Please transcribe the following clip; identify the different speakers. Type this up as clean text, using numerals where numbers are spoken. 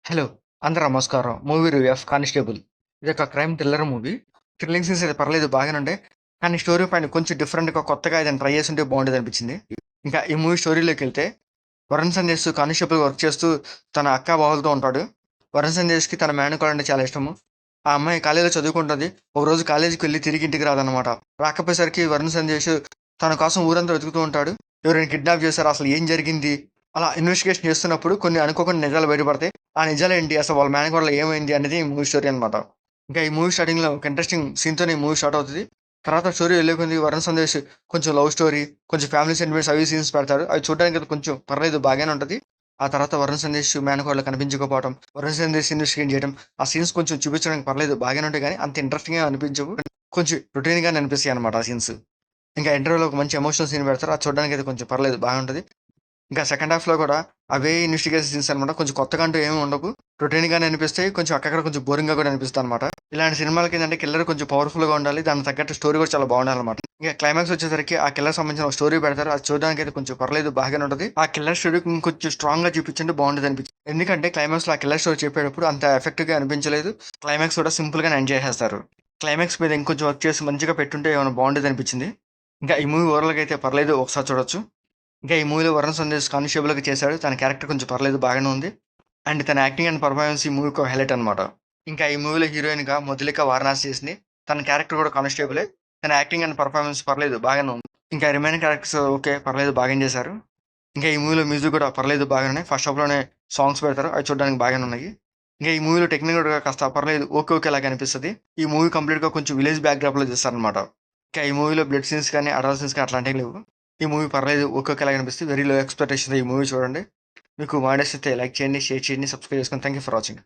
Speaker 1: Hello! అందరూ నమస్కారం. Movie review of 'Constable'. ఇదొక crime thriller movie. Thrilling scenes అయితే పర్లేదు బాగానే ఉంటాయి. కానీ స్టోరీ పాయింట్ కొంచెం డిఫరెంట్‌గా కొత్తగా ఏదైనా ట్రై చేసుంటే బాగుండేదనిపించింది. ఇంకా ఈ మూవీ స్టోరీలోకెళ్తే వరుణ్ సందేశ్ కానిస్టేబుల్‌గా వర్క్ చేస్తూ తన అక్కా బావలతో ఉంటాడు. వరుణ్ సందేశ్‌కి తన మేనకోడలు అంటే చాలా ఇష్టము. ఆ అమ్మాయి కాలేజీలో చదువుకుంటది. ఒకరోజు కాలేజీకి వెళ్లి తిరిగి ఇంటికి రాదనమాట. రాకపోయేసరికి వరుణ్ సందేశ్ తన కోసం ఊరంతా వెతుకుతూ ఉంటాడు. ఎవరైనా కిడ్నాప్ చేశారా? అసలు ఏం జరిగింది? అలా ఇన్వెస్టిగేషన్ చేస్తున్నప్పుడు కొన్ని అనుకోకుండా నిజాలు బయటపడతాయి. ఆ నిజాలేంటి? అసలు వాళ్ళ మేనకోడలు ఏమైంది? అనేది మూవీ స్టోరీ అనమాట. ఇంకా ఈ మూవీ స్టార్టింగ్‌లో ఒక ఇంట్రెస్టింగ్ సీన్‌తోనే ఈ మూవీ స్టార్ట్ అవుతది. తర్వాత స్టోరీ వెళ్ళే కొద్దీ వరుణ్ సందేశ్ కొంచెం లవ్ స్టోరీ, కొంచెం ఫ్యామిలీ సెంటిమెంట్స్ అవి సీన్స్ పెడతాడు. అవి చూడడానికి కొంచెం పర్లేదు బాగానే ఉంటది. ఆ తర్వాత వరుణ్ సందేశ్ మేనకోడలు కనిపించకపోవడం, వరుణ్ సందేశ్ ఇన్వెస్టిగేట్ చేయడం, ఆ సీన్స్ కొంచెం చూపించడానికి పర్లేదు బాగానే ఉంటాయి గానీ అంత ఇంట్రెస్టింగ్‌గా అనిపించవు. కొంచెం రొటీన్‌గానే అనిపిస్తాయన్నమాట ఆ సీన్స్. ఇంకా ఇంటర్వల్‌లో ఒక మంచి ఎమోషనల్ సీన్ పెడతారు. అది చూడడానికైతే కొంచెం పర్లేదు బాగుంటది. ఇంకా సెకండ్ హాఫ్‌లో గూడా అవే ఇన్వెస్టిగేషన్ సీన్స్ అనమాట. కొంచెం కొత్తగా అంటూ ఏమి ఉండవు. రొటీన్‌గానే అనిపిస్తాయి. కొంచెం అక్కడక్కడ కొంచెం బోరింగ్‌గా కూడా అనిపిస్తదనమాట. ఇలాంటి సినిమాలకేంటంటే కిల్లర్ కొంచెం పవర్‌ఫుల్‌గా ఉండాలి. దానికి తగ్గట్టు స్టోరీ కూడా చాలా బాగుండాలనమాట. ఇక క్లైమాక్స్ వచ్చేసరికి ఆ కిల్లర్‌కి సంబంధించిన ఒక స్టోరీ పెడతారు. అది చూడడానికైతే కొంచెం పర్లేదు బాగానే ఉంటది. ఆ కిల్లర్ స్టోరీ ఇంకొంచెం స్ట్రాంగ్‌గా చూపించుంటే బాగుండేదనిపించింది. ఎందుకంటే క్లైమాక్స్‌లో ఆ కిల్లర్ స్టోరీ చెప్పేటప్పుడు అంత ఎఫెక్టివ్‌గా అనిపించలేదు. క్లైమాక్స్ కూడా సింపుల్‌గానే ఎండ్ చేసేస్తారు. క్లైమాక్స్ మీద ఇంకొంచెం వర్క్ చేసి మంచిగా పెట్టుంటే ఏమైనా బాగుండేదనిపించింది. ఇంకా ఈ మూవీ ఓవరాల్‌గా అయితే పర్లేదు ఒకసారి చూడొచ్చు. ఇంకా ఈ మూవీలో వరుణ్ సందేశ్ కానిస్టేబుల్‌గా చేశాడు. తన క్యారెక్టర్ కొంచెం పర్లేదు బాగానే ఉంది. అండ్ తన యాక్టింగ్ అండ్ పెర్ఫార్మెన్స్ ఈ మూవీకి ఒక హైలైట్ అనమాట. ఇంకా ఈ మూవీలో హీరోయిన్‌గా మధులిక వారణాసి చేసింది. తన క్యారెక్టర్ కూడా కానిస్టేబులే. తన యాక్టింగ్ అండ్ పెర్ఫార్మెన్స్ పర్లేదు బాగానే ఉంది. ఇంకా రిమైనింగ్ క్యారెక్టర్స్ ఓకే. పర్లేదు బాగానే చేశారు. ఇంకా ఈ మూవీలో మ్యూజిక్ కూడా పర్లేదు బాగానే ఉన్నాయి. ఫస్ట్ హాఫ్‌లోనే సాంగ్స్ పెడతారు. అవి చూడడానికి బాగానే ఉన్నాయి. ఇంకా ఈ మూవీలో టెక్నిక్ కూడా కాస్త పర్లేదు ఓకే. ఓకే లాగా అనిపిస్తది. ఈ మూవీ కంప్లీట్‌గా కొంచెం విలేజ్ బ్యాక్‌డ్రాప్‌లో తీస్తారనమాట. ఇంకా ఈ మూవీలో బ్లడ్ సీన్స్ కానీ, అడల్ట్ సీన్స్ కానీ అట్లాంటివి లేవు. ఈ మూవీ పర్లేదు ఓకే. ఓకే లాగా అనిపిస్తుంది. వెరీ లో ఎక్స్‌పెక్టేషన్‌తో ఈ మూవీ చూడండి. మీకు మా నచ్చితే లైక్ చేయండి, షేర్ చేయండి, సబ్స్క్రైబ్ చేసుకోండి. Thank you for watching.